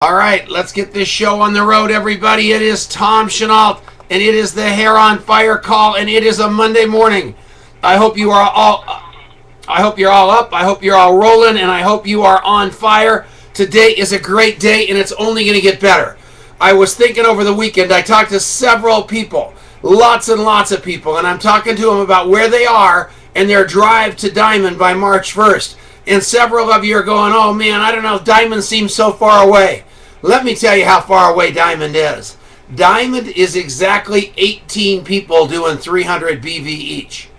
All right, let's get this show on the road, everybody. It is Tom Chenault, and it is the Hair on Fire call, and it is a Monday morning. I hope you are all. I hope you're all up. I hope you're all rolling, and I hope you are on fire. Today is a great day, and it's only going to get better. I was thinking over the weekend. I talked to several people, lots and lots of people, and I'm talking to them about where they are and their drive to Diamond by March 1st. And several of you are going, oh man, I don't know, Diamond seems so far away. Let me tell you how far away Diamond is. Diamond is exactly 18 people doing 300 BV each.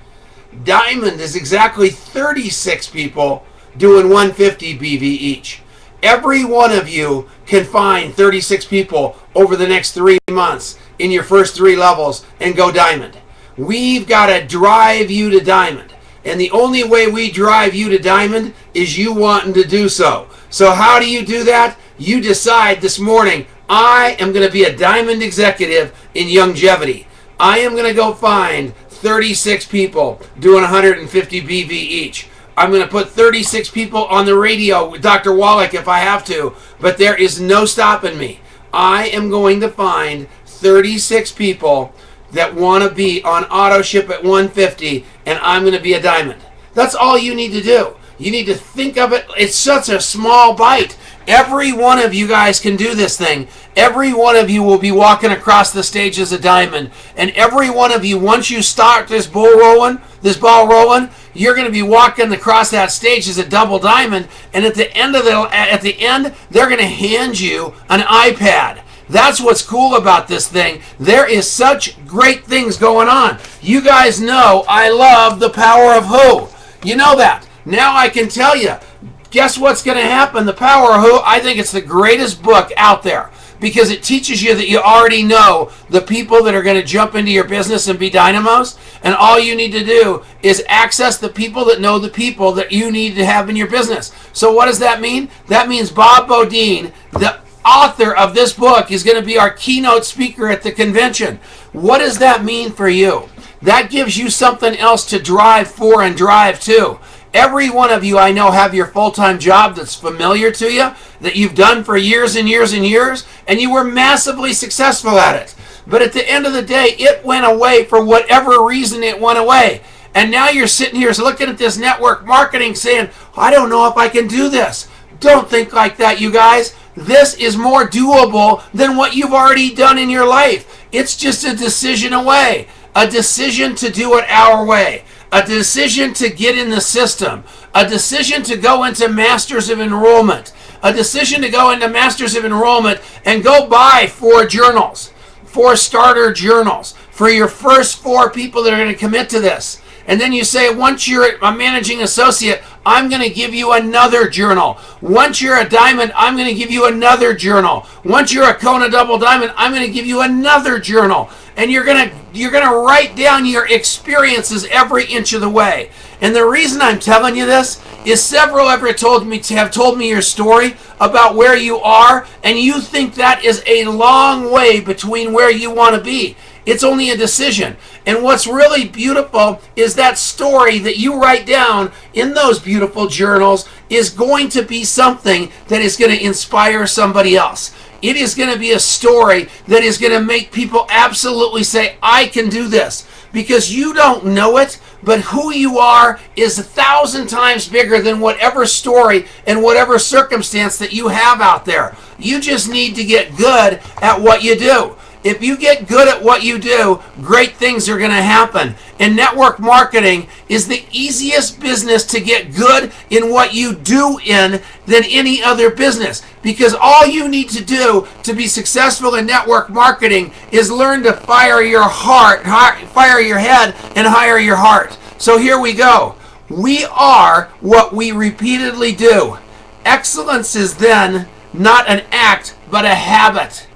Diamond is exactly 36 people doing 150 BV each. Every one of you can find 36 people over the next 3 months in your first 3 levels and go Diamond. We've got to drive you to Diamond. And the only way we drive you to Diamond is you wanting to do so. So how do you do that? You decide this morning, I am going to be a Diamond executive in longevity. I am going to go find 36 people doing 150 BV each. I'm going to put 36 people on the radio with Dr. Wallach if I have to, but there is no stopping me. I am going to find 36 people that want to be on auto ship at 150, and I'm going to be a Diamond. That's all you need to do. You need to think of it. It's such a small bite. Every one of you guys can do this thing. Every one of you will be walking across the stage as a Diamond, and every one of you, once you start this ball rolling, you're going to be walking across that stage as a double Diamond, and at the end, they're going to hand you an iPad. That's what's cool about this thing. There is such great things going on. You guys know I love The Power of Who. You know that. Now I can tell you. Guess what's going to happen? The Power of Who, I think it's the greatest book out there because it teaches you that you already know the people that are going to jump into your business and be dynamos, and all you need to do is access the people that know the people that you need to have in your business. So what does that mean? That means Bob Bodine, the author of this book, is going to be our keynote speaker at the convention. What does that mean for you? That gives you something else to drive for and drive to. Every one of you I know have your full-time job that's familiar to you, that you've done for years and years and years, and you were massively successful at it. But at the end of the day, it went away for whatever reason it went away. And now you're sitting here looking at this network marketing saying, I don't know if I can do this. Don't think like that, you guys. This is more doable than what you've already done in your life. It's just a decision away. A decision to do it our way. A decision to get in the system. A decision to go into Masters of Enrollment. A decision to go into Masters of Enrollment and go buy 4 journals. 4 starter journals for your first 4 people that are going to commit to this. And then you say, once you're a managing associate, I'm going to give you another journal. Once you're a Diamond, I'm going to give you another journal. Once you're a Kona Double Diamond, I'm going to give you another journal. And you're going to write down your experiences every inch of the way. And the reason I'm telling you this is several have told me your story about where you are, and you think that is a long way between where you want to be. It's only a decision. And what's really beautiful is that story that you write down in those beautiful journals is going to be something that is going to inspire somebody else. It is going to be a story that is going to make people absolutely say, I can do this. Because you don't know it, but who you are is 1,000 times bigger than whatever story and whatever circumstance that you have out there. You just need to get good at what you do. If you get good at what you do, great things are going to happen. And network marketing is the easiest business to get good in what you do in than any other business. Because all you need to do to be successful in network marketing is learn to fire your head and hire your heart. So here we go. We are what we repeatedly do. Excellence is then not an act, but a habit.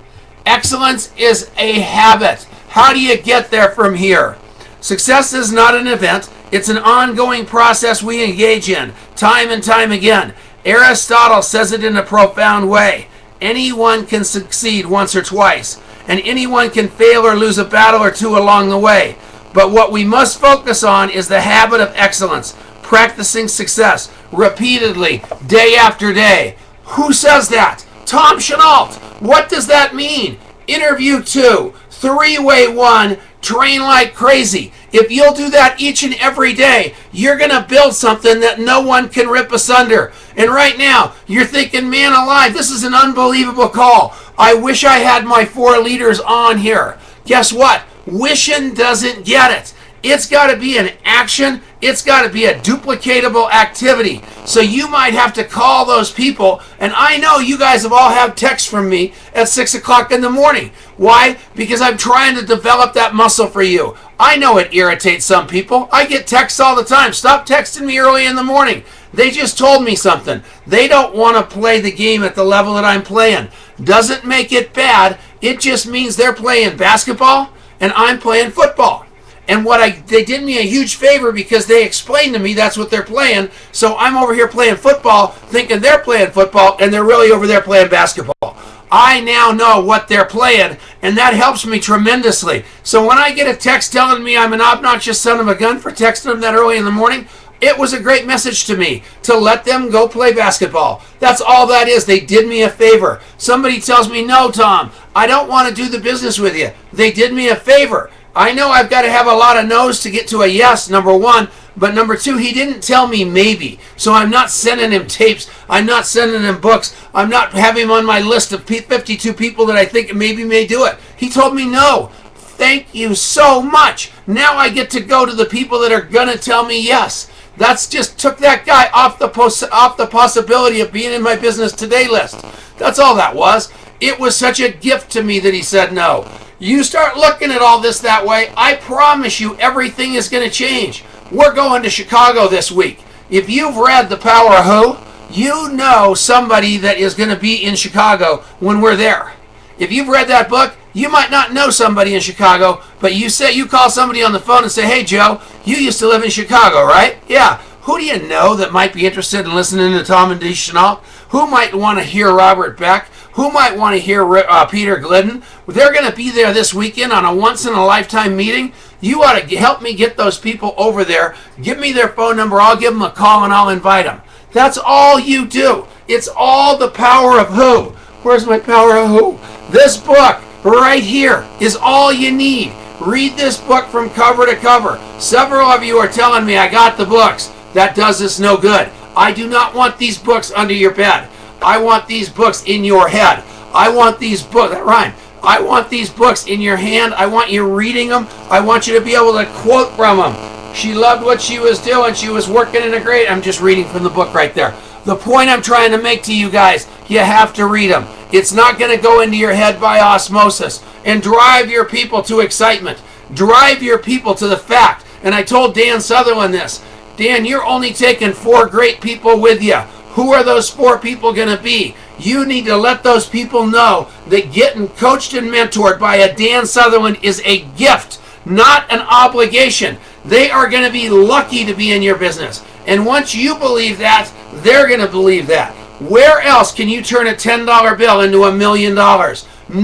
Excellence is a habit. How do you get there from here? Success is not an event. It's an ongoing process we engage in, time and time again. Aristotle says it in a profound way. Anyone can succeed once or twice, and anyone can fail or lose a battle or two along the way. But what we must focus on is the habit of excellence, practicing success repeatedly, day after day. Who says that? Tom Chenault. What does that mean? Interview 2, three-way 1, train like crazy. If you'll do that each and every day, you're going to build something that no one can rip asunder. And right now, you're thinking, man alive, this is an unbelievable call. I wish I had my 4 leaders on here. Guess what? Wishing doesn't get it. It's got to be an action. It's got to be a duplicatable activity. So you might have to call those people. And I know you guys have all had texts from me at 6 o'clock in the morning. Why? Because I'm trying to develop that muscle for you. I know it irritates some people. I get texts all the time. Stop texting me early in the morning. They just told me something. They don't want to play the game at the level that I'm playing. Doesn't make it bad. It just means they're playing basketball and I'm playing football. And they did me a huge favor because they explained to me that's what they're playing. So I'm over here playing football, thinking they're playing football, and they're really over there playing basketball. I now know what they're playing, and that helps me tremendously. So when I get a text telling me I'm an obnoxious son of a gun for texting them that early in the morning, it was a great message to me to let them go play basketball. That's all that is. They did me a favor. Somebody tells me, no, Tom, I don't want to do the business with you. They did me a favor. I know I've got to have a lot of no's to get to a yes, number 1. But number 2, he didn't tell me maybe. So I'm not sending him tapes. I'm not sending him books. I'm not having him on my list of 52 people that I think maybe may do it. He told me no. Thank you so much. Now I get to go to the people that are going to tell me yes. That's just took that guy off the possibility of being in my business today list. That's all that was. It was such a gift to me that he said no. You start looking at all this that way, I promise you everything is going to change. We're going to Chicago this week. If you've read The Power of Who, you know somebody that is going to be in Chicago when we're there. If you've read that book, you might not know somebody in Chicago, but you call somebody on the phone and say, hey, Joe, you used to live in Chicago, right? Yeah. Who do you know that might be interested in listening to Tom and Dee Chenault? Who might want to hear Robert Beck? Who might want to hear Peter Glidden? They're going to be there this weekend on a once-in-a-lifetime meeting. You ought to help me get those people over there. Give me their phone number. I'll give them a call and I'll invite them. That's all you do. It's all the power of who. Where's my power of who? This book right here is all you need. Read this book from cover to cover. Several of you are telling me I got the books. That does us no good. I do not want these books under your bed. I want these books in your head. I want these books, that rhyme. I want these books in your hand. I want you reading them. I want you to be able to quote from them. She loved what she was doing. She was working in a great, I'm just reading from the book right there. The point I'm trying to make to you guys, you have to read them. It's not going to go into your head by osmosis. And drive your people to excitement. Drive your people to the fact. And I told Dan Sutherland this. Dan, you're only taking 4 great people with you. Who are those 4 people going to be? You need to let those people know that getting coached and mentored by a Dan Sutherland is a gift, not an obligation. They are going to be lucky to be in your business. And once you believe that, they're going to believe that. Where else can you turn a $10 bill into $1 million?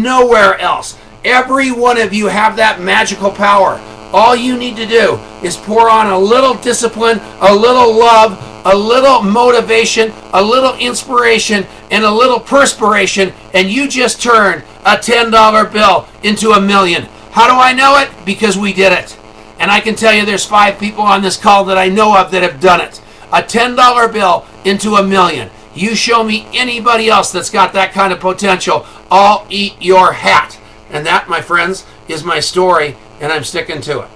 Nowhere else. Every one of you have that magical power. All you need to do is pour on a little discipline, a little love, a little motivation, a little inspiration, and a little perspiration, and you just turn a $10 bill into $1 million. How do I know it? Because we did it. And I can tell you there's 5 people on this call that I know of that have done it. A $10 bill into $1 million. You show me anybody else that's got that kind of potential, I'll eat your hat. And that, my friends, is my story, and I'm sticking to it.